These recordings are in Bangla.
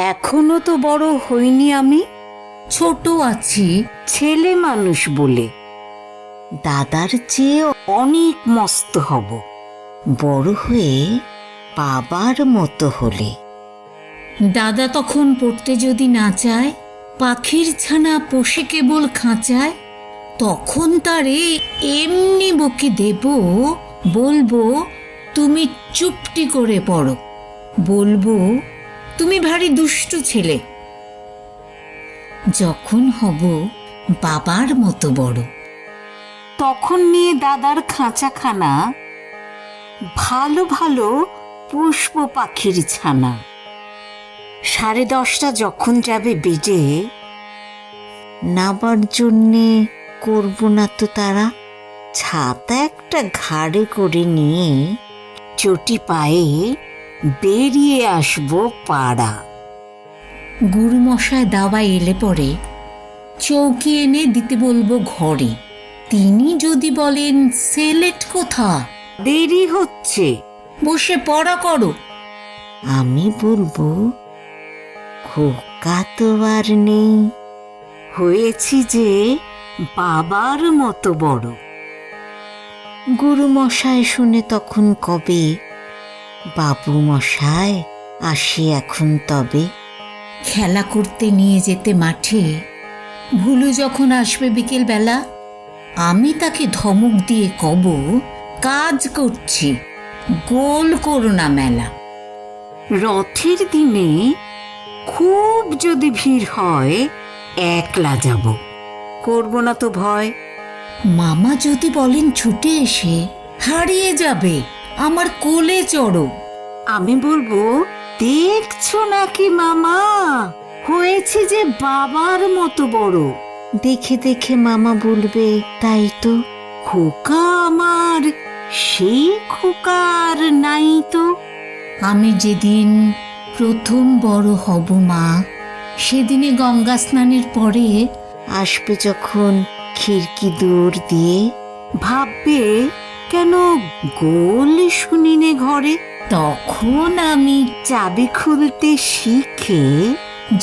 এখনো তো বড় হইনি আমি, ছোট আছি। ছেলে মানুষ বলে। দাদার চেয়ে অনেক মস্ত হব বড় হয়ে, বাবার মতো হলে। দাদা তখন পড়তে যদি না চায়, পাখির ছানা পোষে কেবল খাঁচায়, তখন তারে এমনি বকে দেব, বলবো তুমি চুপটি করে পড়ো, বলবো তুমি ভারী দুষ্টু ছেলে। যখন হব বাবার মতো বড়, তখন নিয়ে দাদার খাঁচাখানা, ভালো ভালো পুষ্প পাখির ছানা। 10:30 যখন যাবে বেজে, নাবার জন্যে করব না তো তারা, ছাতা একটা ঘাড়ে করে নিয়ে চটি পায়ে বেরিয়ে আসবো পাড়া। গুরুমশায় দাওয়া এলে পরে চৌকি এনে দিতে বলবো ঘরে। তিনি যদি বলেন সেলেট কোথা, দেরি হচ্ছে, বসে পড়া করো, আমি বলবো খোকা তো আর নেই, হয়েছি যে বাবার মতো বড়। গুরু মশাই শুনে তখন কবে, বাবু মশাই আসি এখন তবে। খেলা করতে নিয়ে যেতে মাঠে ভুলু যখন আসবে বিকেল বেলা, আমি তাকে ধমক দিয়ে কব, কাজ করছি, গোল করো না মেলা। রথের দিনে খুব যদি ভিড় হয়, একলা যাব, করব না তো ভয়। মামা যদি বলেন ছুটে এসে, হারিয়ে যাবে, আমার কোলে চড়ো, আমি বলবো, দেখছো নাকি মামা, হয়েছে যে বাবার মতো বড়। দেখে দেখে মামা বলবে, তাই তো, খোকা আমার সেই খোকা আর নাই তো। আমি যেদিন প্রথম বড় হব মা, সেদিনে গঙ্গা স্নানের পরে আসবে যখন খিড়কি দূর দিয়ে, ভাববে কেন গোল শুনিনে ঘরে। তখন আমি চাবি খুলতে শিখে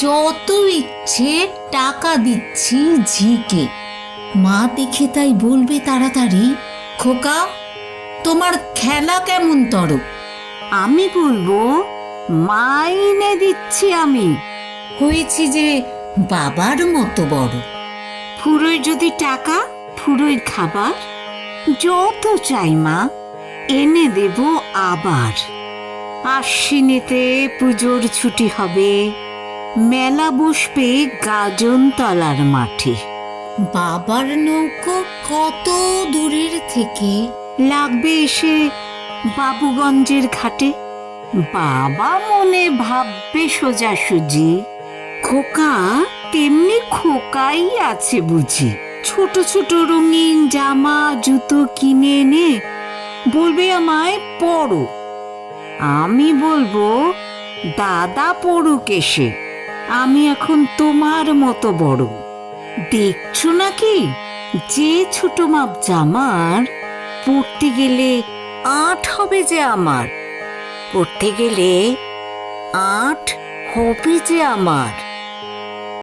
যত ইচ্ছে টাকা দিচ্ছি ঝিকে। মা দেখে তাই বলবে তাড়াতাড়ি, খোকা তোমার খেলা কেমন তর। আমি বলবো, মাইনে দিচ্ছি আমি, হয়েছি যে বাবার মতো বড়। ফুরোয় যদি টাকা, ফুরোয় খাবার, যত চাই মা এনে দেব আবার। আশ্বিনেতে পুজোর ছুটি হবে, মেলা বসবে গাজনতলার মাঠে। বাবার নৌকো কত দূরের থেকে লাগবে এসে বাবুগঞ্জের ঘাটে। বাবা মনে ভাববে সোজাসুজি, খোকা তেমনি খোকাই আছে বুঝি। ছোট ছোট রঙিন জামা জুতো কিনে এনে বলবে আমায় পড়ো। আমি বলবো, দাদা পড়ুক এসে, আমি এখন তোমার মতো বড়। দেখছো নাকি যে ছোট মাপ জামার, পড়তে গেলে 8 হবে যে আমার, পড়তে গেলে 8 হবে যে আমার।